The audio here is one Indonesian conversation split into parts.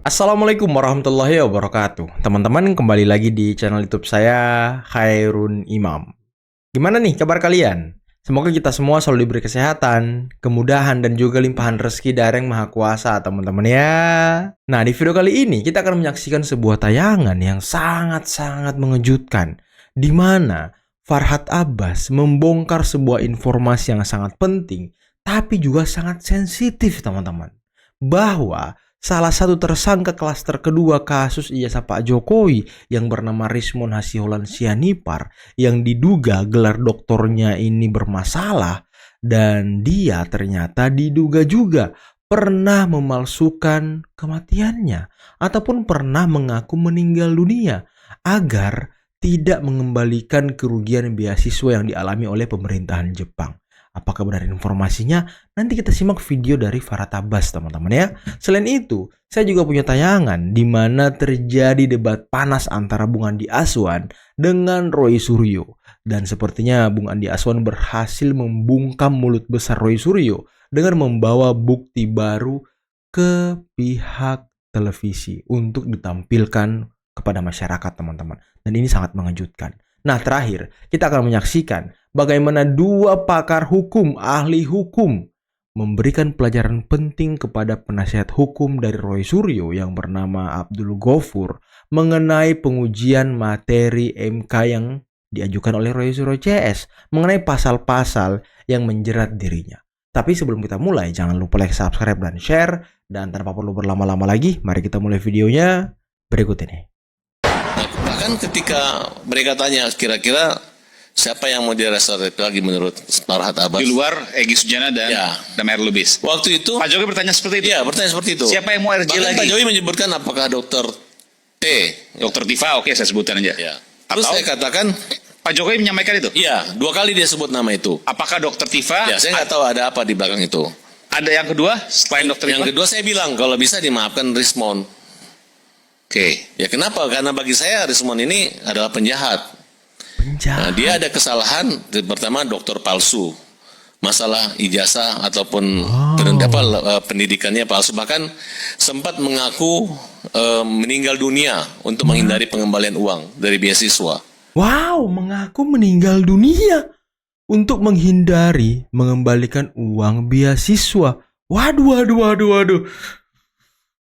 Assalamualaikum warahmatullahi wabarakatuh. Teman-teman, kembali lagi di channel YouTube saya, Khairun Imam. Gimana nih kabar kalian? Semoga kita semua selalu diberi kesehatan, kemudahan, dan juga limpahan rezeki dari Yang Maha Kuasa, teman-teman ya. Nah, di video kali ini kita akan menyaksikan sebuah tayangan yang sangat-sangat mengejutkan, di mana Farhad Abbas membongkar sebuah informasi yang sangat penting, tapi juga sangat sensitif, teman-teman. Bahwa salah satu tersangka klaster kedua kasus ijazah Pak Jokowi yang bernama Rismon Hasiholan Sianipar yang diduga gelar doktornya ini bermasalah, dan dia ternyata diduga juga pernah memalsukan kematiannya ataupun pernah mengaku meninggal dunia agar tidak mengembalikan kerugian beasiswa yang dialami oleh pemerintahan Jepang. Apakah benar informasinya? Nanti kita simak video dari Farhad Abbas, teman-teman ya. Selain itu, saya juga punya tayangan di mana terjadi debat panas antara Bung Andi Azwan dengan Roy Suryo. Dan sepertinya Bung Andi Azwan berhasil membungkam mulut besar Roy Suryo dengan membawa bukti baru ke pihak televisi untuk ditampilkan kepada masyarakat, teman-teman. Dan ini sangat mengejutkan. Nah, terakhir kita akan menyaksikan bagaimana dua pakar hukum, ahli hukum, memberikan pelajaran penting kepada penasihat hukum dari Roy Suryo yang bernama Abdul Ghafur mengenai pengujian materi MK yang diajukan oleh Roy Suryo CS mengenai pasal-pasal yang menjerat dirinya. Tapi sebelum kita mulai, jangan lupa like, subscribe, dan share. Dan tanpa perlu berlama-lama lagi, mari kita mulai videonya berikut ini. Bahkan ketika mereka tanya kira-kira siapa yang mau direstoratif lagi menurut Farhad Abbas? Di luar Egy Sujana dan Damar Lubis. Waktu itu Pak Jokowi bertanya seperti itu. Iya, bertanya seperti itu. Siapa yang mau RJ Bahkan lagi? Pak Jokowi menyebutkan apakah dokter T. Dokter Tifa, oke saya sebutkan aja. Ya. Terus Atau saya katakan, Pak Jokowi menyampaikan itu. iya, 2 kali dia sebut nama itu. Apakah Dokter Tifa? Ya, saya nggak tahu ada apa di belakang itu. Ada yang kedua selain Dokter Tifa? Yang kedua saya bilang kalau bisa dimaafkan Rismon. Oke. Ya kenapa? Karena bagi saya Rismon ini adalah penjahat. Nah, dia ada kesalahan. Pertama, dokter palsu, masalah ijazah ataupun pendidikannya palsu, bahkan sempat mengaku meninggal dunia untuk menghindari pengembalian uang dari beasiswa. Wow, mengaku meninggal dunia untuk menghindari mengembalikan uang beasiswa. Waduh.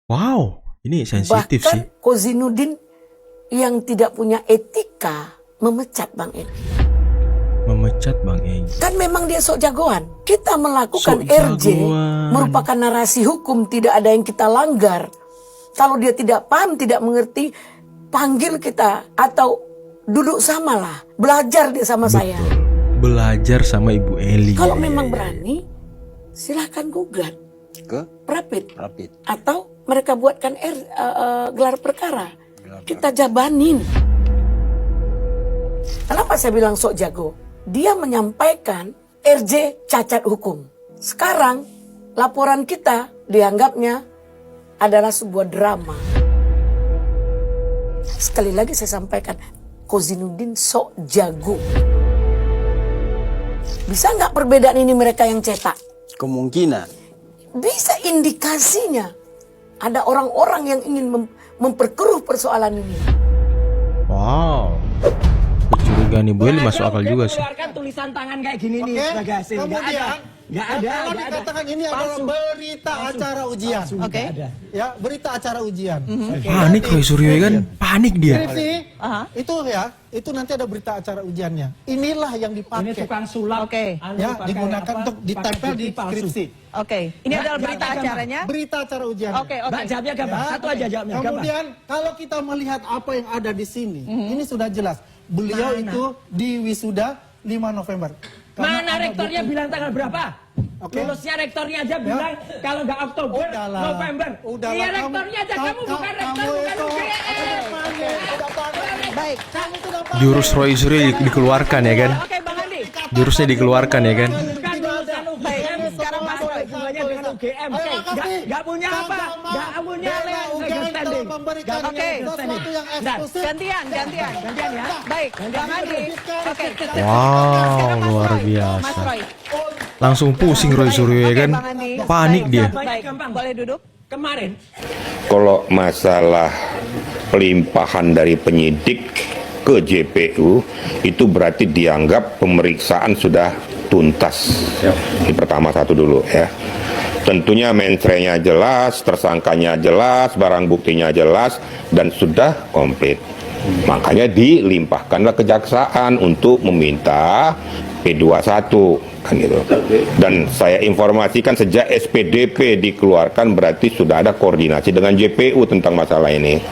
Wow, ini sensitif sih. Bahkan Kozinudin yang tidak punya etika memecat Bang Egy. Memecat Bang Egy. Kan memang dia sok jagoan. Kita melakukan Sok RJ jagoan. merupakan narasi hukum, tidak ada yang kita langgar. Kalau dia tidak paham, tidak mengerti, panggil kita atau duduk samalah, belajar dia sama saya. Belajar sama Ibu Eli. Kalau memang berani, silahkan gugat ke Rapid. Rapid. Atau mereka buatkan gelar perkara. Kita jabanin. Kenapa saya bilang sok jago? Dia menyampaikan RJ cacat hukum. Sekarang laporan kita dianggapnya adalah sebuah drama. Sekali lagi saya sampaikan, Kozinudin sok jago. Bisa nggak perbedaan ini mereka yang cetak? Kemungkinan. Bisa indikasinya. Ada orang-orang yang ingin memperkeruh persoalan ini. Wow. Kecurigaan Ibu Eli masuk akal juga sih. Keluarkan tulisan tangan kayak gini nih sebagai hasil. Nggak ada. Kalau dikatakan ini adalah berita acara ujian. Oke. Ya, berita acara ujian. Panik Roy Suryo kan? Panik dia. Ini, itu nanti ada berita acara ujiannya. Inilah yang Ini dipakai. tukang sulap. Oke. Ya, digunakan untuk ditempel di skripsi. Oke, ini adalah berita acaranya. Berita acara ujiannya. Oke. Mbak jawabnya gambar. Satu aja jawabnya gambar. Kemudian kalau kita melihat apa yang ada di sini, ini sudah jelas. Beliau itu di wisuda 5 November. Karena Mana ada rektornya bukti. bilang tanggal berapa? Oke. Lulusnya rektornya aja bilang kalau nggak Oktober, Udahlah. November. Udahlah, Iya kamu- rektornya aja, kamu- kamu bukan rektor, kamu bukan itu- UGM. Baik. Jurus Roy Suryo dikeluarkan ya kan? Oke, Bang Andi. Jurusnya dikeluarkan ya kan? Bukan lulusan UGM, sekarang Mas Roy hubungannya dengan UGM. Nggak punya apa? Nggak punya legal standing. Oke. Sesuatu yang Nah, eksklusif. Gantian. gantian ya. Baik, Bang Andi. Oke. Wow, Sekarang Mas luar Roy. biasa. Mas Roy. Langsung pusing Roy Suryo ya Oke, kan? Bang Andi. Panik dia. Baik, boleh duduk. Kemarin Kalau masalah pelimpahan dari penyidik ke JPU itu berarti dianggap pemeriksaan sudah tuntas. Ini pertama satu dulu ya. Tentunya mensrenya jelas, tersangkanya jelas, barang buktinya jelas dan sudah komplit. Makanya dilimpahkanlah kejaksaan untuk meminta P21 kan gitu. Dan saya informasikan sejak SPDP dikeluarkan berarti sudah ada koordinasi dengan JPU tentang masalah ini.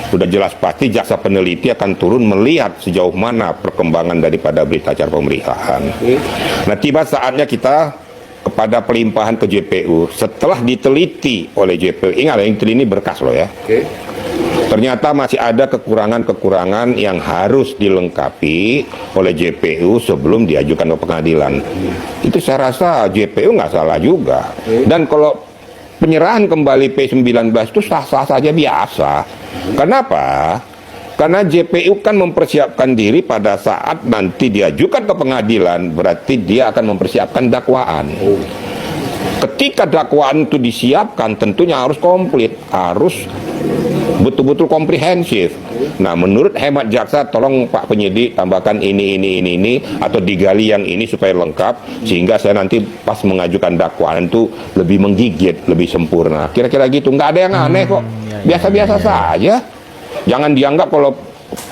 Sudah jelas pasti jaksa peneliti akan turun melihat sejauh mana perkembangan daripada berita acara pemeriksaan. Nah, tiba saatnya kita kepada pelimpahan ke JPU setelah diteliti oleh JPU. Ingat yang ini berkas loh ya. Ternyata masih ada kekurangan-kekurangan yang harus dilengkapi oleh JPU sebelum diajukan ke pengadilan. Itu saya rasa JPU nggak salah juga. Dan kalau penyerahan kembali P19 itu sah-sah saja biasa. Kenapa? Karena JPU kan mempersiapkan diri pada saat nanti diajukan ke pengadilan, berarti dia akan mempersiapkan dakwaan. Ketika dakwaan itu disiapkan, tentunya harus komplit, harus betul-betul komprehensif. Nah, menurut hemat jaksa, tolong Pak penyidik tambahkan ini, atau digali yang ini supaya lengkap, sehingga saya nanti pas mengajukan dakwaan itu lebih menggigit, lebih sempurna. Kira-kira gitu, nggak ada yang aneh kok, biasa-biasa saja. Jangan dianggap kalau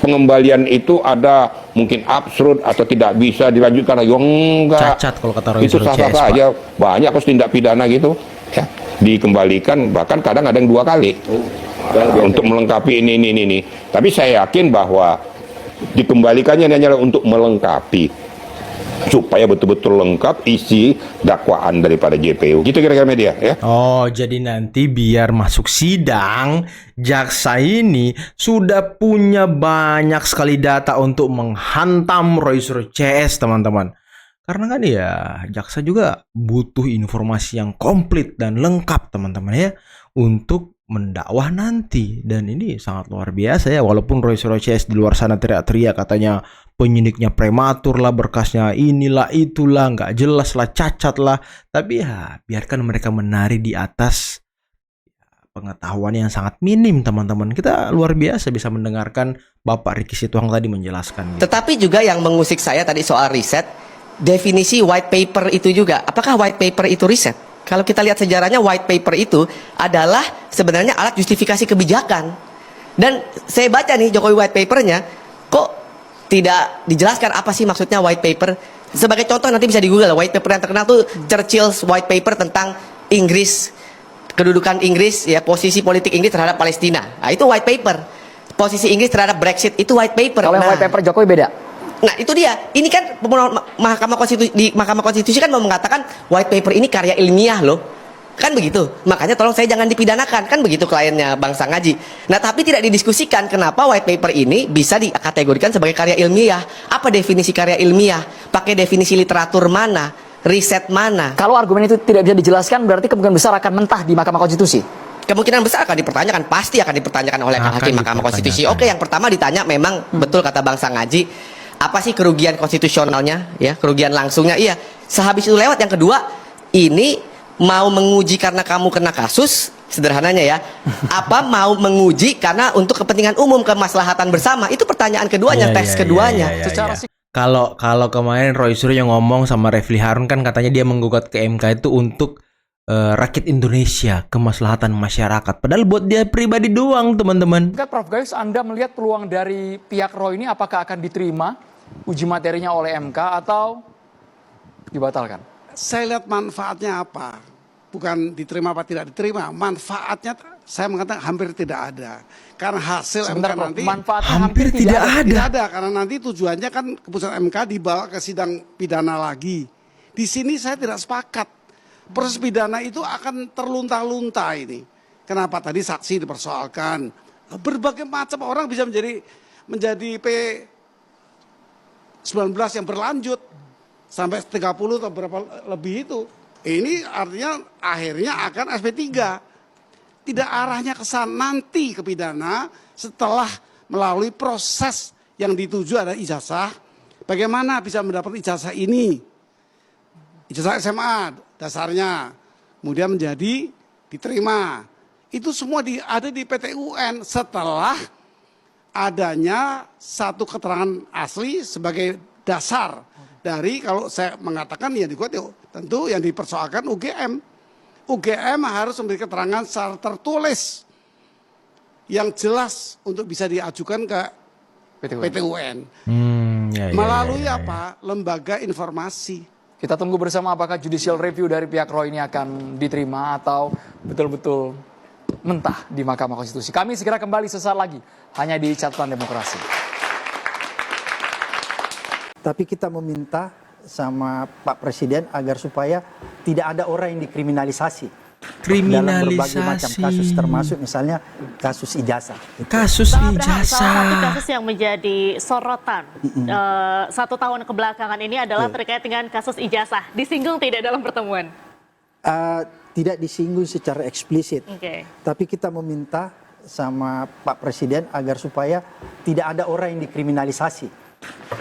pengembalian itu ada mungkin absurd atau tidak bisa dilanjutkan lagi. Enggak. Cacat kalau kata Roy Itu sah-sah saja. Banyak kasus tindak pidana gitu. Ya, dikembalikan bahkan kadang ada yang 2 kali. Untuk melengkapi ini. Tapi saya yakin bahwa dikembalikannya hanya untuk melengkapi supaya betul-betul lengkap isi dakwaan daripada JPU. Gitu kira-kira media ya. Oh, jadi nanti biar masuk sidang, jaksa ini sudah punya banyak sekali data untuk menghantam Roy Suryo CS, teman-teman. Karena kan ya, jaksa juga butuh informasi yang komplit dan lengkap, teman-teman ya, untuk mendakwah nanti. Dan ini sangat luar biasa ya, walaupun Roy Suryo CS di luar sana teriak-teriak katanya penyidiknya prematur lah, berkasnya inilah itulah, nggak jelas lah, cacat lah. Tapi ya biarkan mereka menari di atas pengetahuan yang sangat minim, teman-teman. Kita luar biasa bisa mendengarkan Bapak Ricky Situang tadi menjelaskan. Tetapi juga yang mengusik saya tadi soal riset, definisi white paper itu juga. Apakah white paper itu riset? Kalau kita lihat sejarahnya, white paper itu adalah sebenarnya alat justifikasi kebijakan. Dan saya baca nih Jokowi white papernya, kok tidak dijelaskan apa sih maksudnya white paper. Sebagai contoh nanti bisa di Google, white paper yang terkenal tuh Churchill's white paper tentang Inggris, kedudukan Inggris, ya posisi politik Inggris terhadap Palestina. Nah, itu white paper. Posisi Inggris terhadap Brexit itu white paper. Kalau white paper Jokowi beda. Nah, itu dia. Ini kan di Mahkamah Konstitusi kan mau mengatakan white paper ini karya ilmiah loh. Kan begitu. Makanya tolong saya jangan dipidanakan. Kan begitu kliennya Bang Sangaji. Nah, tapi tidak didiskusikan kenapa white paper ini bisa dikategorikan sebagai karya ilmiah. Apa definisi karya ilmiah? Pakai definisi literatur mana? Riset mana? Kalau argumen itu tidak bisa dijelaskan, berarti kemungkinan besar akan mentah di Mahkamah Konstitusi. Kemungkinan besar akan dipertanyakan. Pasti akan dipertanyakan oleh hakim Mahkamah Konstitusi. Oke, yang pertama ditanya memang betul kata Bang Sangaji, apa sih kerugian konstitusionalnya, ya, kerugian langsungnya? Iya. Sehabis itu lewat yang kedua, ini mau menguji karena kamu kena kasus, sederhananya ya. Apa mau menguji karena untuk kepentingan umum, kemaslahatan bersama? Itu pertanyaan keduanya, teks keduanya. Kalau kemarin Roy Suryo yang ngomong sama Refli Harun kan katanya dia menggugat ke MK itu untuk rakyat Indonesia, kemaslahatan masyarakat. Padahal buat dia pribadi doang, teman-teman. Prof Gayus, Anda melihat peluang dari pihak Roy ini apakah akan diterima uji materinya oleh MK atau dibatalkan? Saya lihat manfaatnya apa. Bukan diterima apa tidak diterima. Manfaatnya saya mengatakan hampir tidak ada. Karena hasil MK nanti manfaatnya hampir tidak ada. Tidak ada karena nanti tujuannya kan keputusan MK dibawa ke sidang pidana lagi. Di sini saya tidak sepakat. Proses pidana itu akan terlunta-lunta ini. Kenapa tadi saksi dipersoalkan? Berbagai macam orang bisa menjadi P19 yang berlanjut sampai 30 atau berapa lebih itu. Ini artinya akhirnya akan SP3. Tidak arahnya ke sana, nanti ke pidana setelah melalui proses yang dituju ada ijazah. Bagaimana bisa mendapat ijazah ini? Ijazah SMA dasarnya, kemudian menjadi diterima. itu semua ada di PT UN setelah adanya satu keterangan asli sebagai dasar dari, kalau saya mengatakan ya dikuat, tentu yang dipersoalkan UGM. UGM harus memberi keterangan secara tertulis yang jelas untuk bisa diajukan ke PT UN. Melalui apa? Lembaga informasi. Kita tunggu bersama apakah judicial review dari pihak Roy ini akan diterima atau betul-betul mentah di Mahkamah Konstitusi. Kami segera kembali sesaat lagi hanya di Catatan Demokrasi. Tapi kita meminta sama Pak Presiden agar supaya tidak ada orang yang dikriminalisasi. Dalam berbagai macam kasus, termasuk misalnya kasus ijazah. Kasus Salah ijazah. satu kasus yang menjadi sorotan 1 tahun kebelakangan ini adalah terkait dengan kasus ijazah. Disinggung tidak dalam pertemuan? Tidak disinggung secara eksplisit. Tapi kita meminta sama Pak Presiden agar supaya tidak ada orang yang dikriminalisasi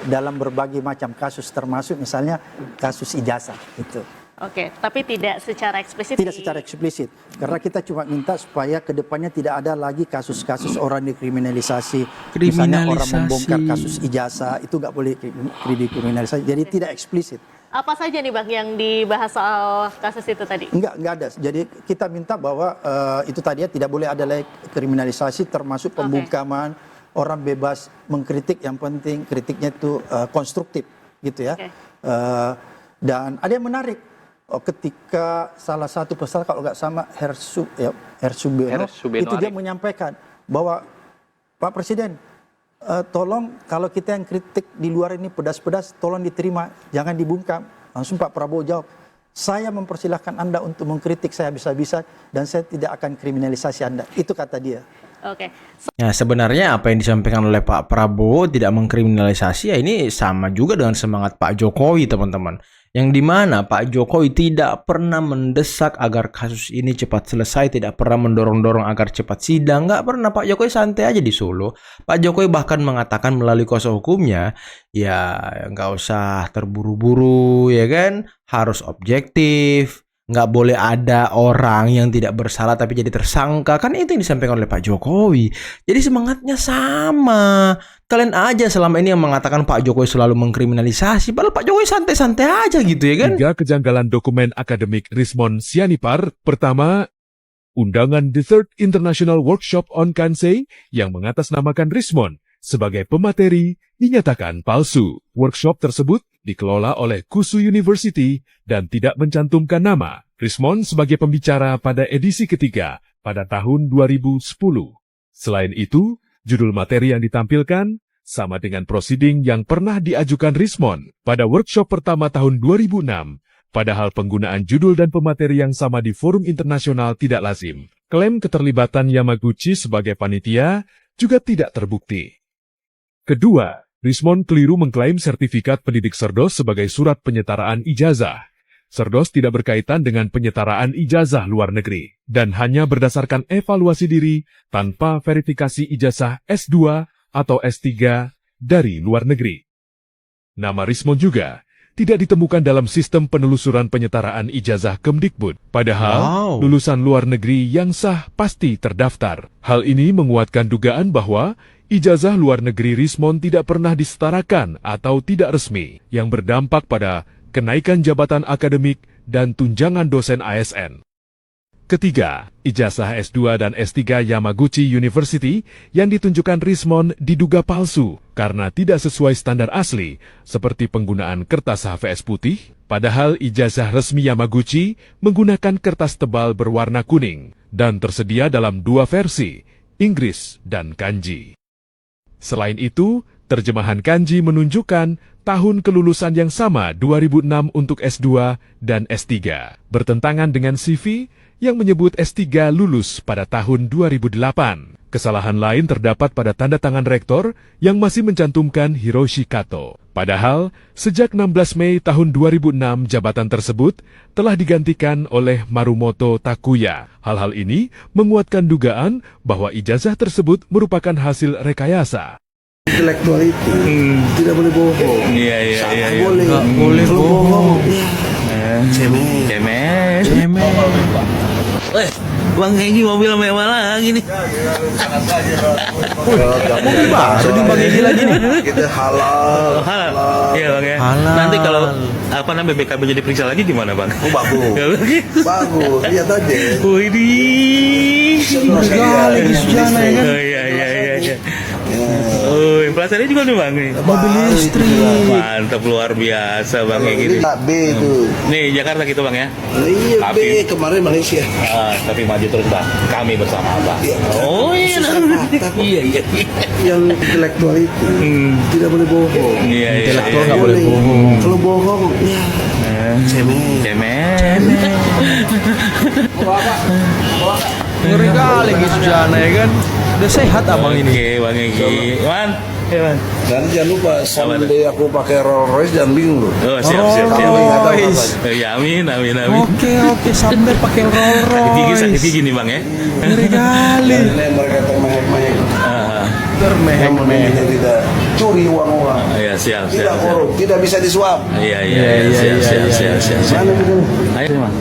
dalam berbagai macam kasus, termasuk misalnya kasus ijazah. Gitu. Oke, tapi tidak secara eksplisit. Tidak secara eksplisit, karena kita cuma minta supaya kedepannya tidak ada lagi kasus-kasus orang dikriminalisasi. Misalnya orang membongkar kasus ijazah, itu nggak boleh dikriminalisasi. Jadi tidak eksplisit. Apa saja nih Bang yang dibahas soal kasus itu tadi? Enggak ada. Jadi kita minta bahwa itu tadi ya, tidak boleh ada lagi kriminalisasi, termasuk pembungkaman, orang bebas mengkritik, yang penting kritiknya itu konstruktif, gitu ya. Dan ada yang menarik. Ketika salah satu peserta, kalau nggak sama Hersubeno, itu dia menyampaikan bahwa Pak Presiden, tolong kalau kita yang kritik di luar ini pedas-pedas, tolong diterima, jangan dibungkam. Langsung Pak Prabowo jawab, saya mempersilahkan Anda untuk mengkritik saya bisa-bisa dan saya tidak akan kriminalisasi Anda. Itu kata dia. Oke. Nah, sebenarnya apa yang disampaikan oleh Pak Prabowo tidak mengkriminalisasi, ya ini sama juga dengan semangat Pak Jokowi, teman-teman. Yang dimana Pak Jokowi tidak pernah mendesak agar kasus ini cepat selesai, tidak pernah mendorong-dorong agar cepat sidang, nggak pernah. Pak Jokowi santai aja di Solo. Pak Jokowi bahkan mengatakan melalui kuasa hukumnya, ya nggak usah terburu-buru, ya kan, harus objektif. Nggak boleh ada orang yang tidak bersalah tapi jadi tersangka. Kan itu yang disampaikan oleh Pak Jokowi. Jadi semangatnya sama. Kalian aja selama ini yang mengatakan Pak Jokowi selalu mengkriminalisasi, padahal Pak Jokowi santai-santai aja gitu ya kan. 3 kejanggalan dokumen akademik Rismon Sianipar. Pertama, undangan The Third International Workshop on Kansei yang mengatasnamakan Rismon sebagai pemateri dinyatakan palsu. Workshop tersebut dikelola oleh Kusu University dan tidak mencantumkan nama Rismon sebagai pembicara pada edisi ketiga pada tahun 2010. Selain itu, judul materi yang ditampilkan sama dengan prosiding yang pernah diajukan Rismon pada workshop pertama tahun 2006, padahal penggunaan judul dan pemateri yang sama di forum internasional tidak lazim. Klaim keterlibatan Yamaguchi sebagai panitia juga tidak terbukti. Kedua, Rismon keliru mengklaim sertifikat pendidik Cerdos sebagai surat penyetaraan ijazah. Cerdos tidak berkaitan dengan penyetaraan ijazah luar negeri, dan hanya berdasarkan evaluasi diri tanpa verifikasi ijazah S2 atau S3 dari luar negeri. Nama Rismon juga tidak ditemukan dalam sistem penelusuran penyetaraan ijazah Kemdikbud, padahal lulusan luar negeri yang sah pasti terdaftar. Hal ini menguatkan dugaan bahwa ijazah luar negeri Rismon tidak pernah disetarakan atau tidak resmi, yang berdampak pada kenaikan jabatan akademik dan tunjangan dosen ASN. Ketiga, ijazah S2 dan S3 Yamaguchi University yang ditunjukkan Rismon diduga palsu karena tidak sesuai standar asli, seperti penggunaan kertas HVS putih, padahal ijazah resmi Yamaguchi menggunakan kertas tebal berwarna kuning dan tersedia dalam 2 versi, Inggris dan kanji. Selain itu, terjemahan kanji menunjukkan tahun kelulusan yang sama 2006 untuk S2 dan S3, bertentangan dengan CV yang menyebut S3 lulus pada tahun 2008. Kesalahan lain terdapat pada tanda tangan rektor yang masih mencantumkan Hiroshi Kato. Padahal, sejak 16 Mei tahun 2006 jabatan tersebut telah digantikan oleh Marumoto Takuya. Hal-hal ini menguatkan dugaan bahwa ijazah tersebut merupakan hasil rekayasa. Intelektualiti tidak boleh bohong. Iya. Boleh. Nggak boleh Kalau bohong. Cemen. Bang Egy mobil mewah lagi nih. Mobil baru di Bang Egy lagi nih. Kita halal. Halal. Iya Bang ya. Halal. Nanti kalau apa namanya BPKB jadi periksa lagi gimana Bang? Oh, bagus. Bagus, lihat aja. Widih. Sekali Sujana ya kan. Oh iya. Oh, inflasinya juga nih Bang nih. Mobil listrik. Mantap, luar biasa Bang kayak gini. B itu. Nih Jakarta gitu Bang ya. Iya, B Tapi- kemarin Malaysia. Tapi maju terus Bang. Kami bersama Abang. Iya. Oh iya. Iya. Yang intelektual itu tidak boleh bohong. Iya. Intelektual nggak boleh bohong. Kalau bohong, ya Cemen. Ngeri kali Sujana ya kan. Udah sehat abang ini. Oke Bang Egy. Man. Ya Man. Dan jangan lupa someday aku pakai Rolls Royce, jangan bingung loh. Oh siap. Rolls Royce. Ya amin. Oke, sampai pakai Rolls Royce. Sakit gigi nih Bang ya. Ngeri kali. Ini mereka termehek-mehek. Termehek-mehek. Yang tidak curi uang-uang. Iya siap. Tidak korup, tidak bisa disuap. Iya. Siap. Ayo Bang.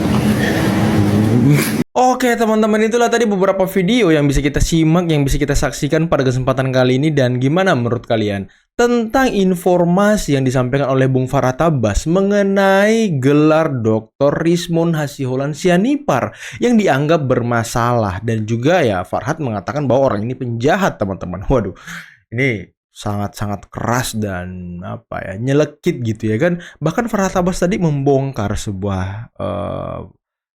Oke teman-teman, itulah tadi beberapa video yang bisa kita simak, yang bisa kita saksikan pada kesempatan kali ini. Dan gimana menurut kalian tentang informasi yang disampaikan oleh Bung Farhat Abbas mengenai gelar Dr. Rismond Hasiholaun Sianipar yang dianggap bermasalah. Dan juga ya Farhat mengatakan bahwa orang ini penjahat teman-teman. Waduh, ini sangat-sangat keras dan nyelekit gitu ya kan. Bahkan Farhat Abbas tadi membongkar sebuah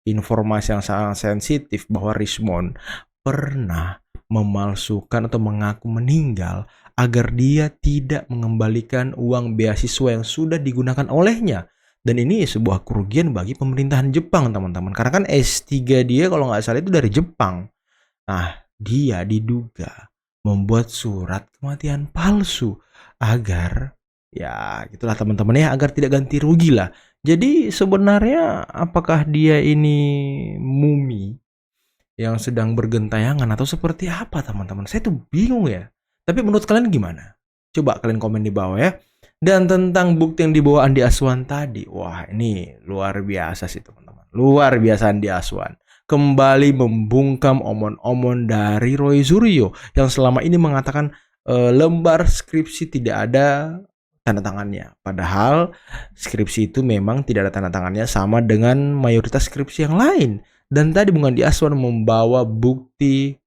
informasi yang sangat sensitif bahwa Rismond pernah memalsukan atau mengaku meninggal agar dia tidak mengembalikan uang beasiswa yang sudah digunakan olehnya. Dan ini sebuah kerugian bagi pemerintahan Jepang teman-teman. Karena kan S3 dia kalau nggak salah itu dari Jepang. Nah, dia diduga membuat surat kematian palsu agar ya gitulah teman-teman ya, agar tidak ganti rugi lah. Jadi sebenarnya apakah dia ini mumi yang sedang bergentayangan atau seperti apa teman-teman? Saya tuh bingung ya. Tapi menurut kalian gimana? Coba kalian komen di bawah ya. Dan tentang bukti yang dibawa Andi Aswan tadi, wah ini luar biasa sih teman-teman. Luar biasa Andi Aswan. Kembali membungkam omon-omon dari Roy Suryo yang selama ini mengatakan lembar skripsi tidak ada tanda tangannya. Padahal skripsi itu memang tidak ada tanda tangannya sama dengan mayoritas skripsi yang lain. Dan tadi Bung Andi Aswan membawa bukti,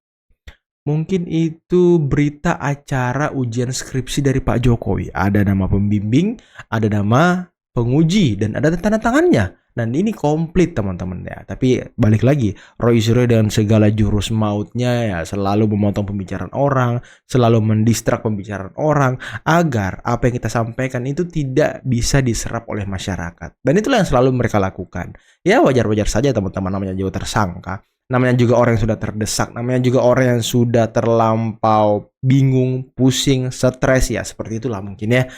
mungkin itu berita acara ujian skripsi dari Pak Jokowi. Ada nama pembimbing, ada nama penguji, dan ada tanda tangannya. Dan ini komplit teman-teman ya. Tapi balik lagi, Roy Suryo dengan segala jurus mautnya ya selalu memotong pembicaraan orang, selalu mendistrak pembicaraan orang agar apa yang kita sampaikan itu tidak bisa diserap oleh masyarakat. Dan itulah yang selalu mereka lakukan. Ya wajar-wajar saja teman-teman, namanya juga tersangka, namanya juga orang yang sudah terdesak, namanya juga orang yang sudah terlampau bingung, pusing, stres ya, seperti itulah mungkin ya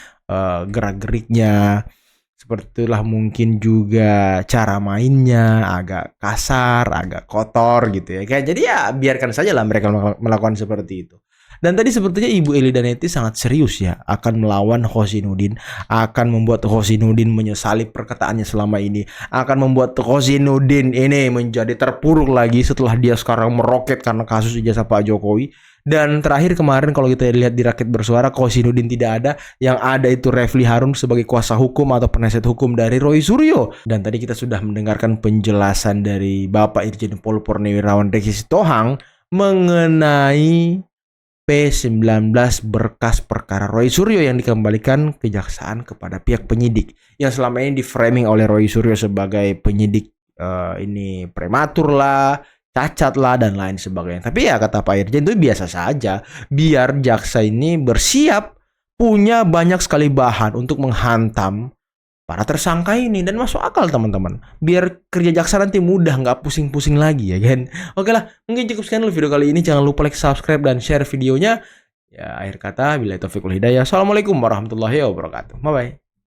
gerak-geriknya. Seperti itulah mungkin juga cara mainnya agak kasar, agak kotor gitu ya. Jadi ya biarkan saja lah mereka melakukan seperti itu. Dan tadi sepertinya Ibu Eli Danetti sangat serius ya akan melawan Hosinuddin, akan membuat Hosinuddin menyesali perkataannya selama ini, akan membuat Hosinuddin ini menjadi terpuruk lagi setelah dia sekarang meroket karena kasus ijazah Pak Jokowi. Dan terakhir kemarin kalau kita lihat di Rakyat Bersuara, Hosinuddin tidak ada, yang ada itu Refli Harun sebagai kuasa hukum atau penasihat hukum dari Roy Suryo. Dan tadi kita sudah mendengarkan penjelasan dari Bapak Irjen Pol Purnawirawan Reksi Sitohang mengenai P19 berkas perkara Roy Suryo yang dikembalikan kejaksaan kepada pihak penyidik yang selama ini di framing oleh Roy Suryo sebagai penyidik ini prematur lah, cacat lah, dan lain sebagainya. Tapi ya kata Pak Irjen itu biasa saja, biar jaksa ini bersiap punya banyak sekali bahan untuk menghantam para tersangka ini. Dan masuk akal teman-teman, biar kerja jaksa nanti mudah, nggak pusing-pusing lagi ya kan. Oke lah, mungkin cukup sekian dulu video kali ini. Jangan lupa like, subscribe, dan share videonya. Ya akhir kata, billahi taufiq wal hidayah. Assalamualaikum warahmatullahi wabarakatuh. Bye bye.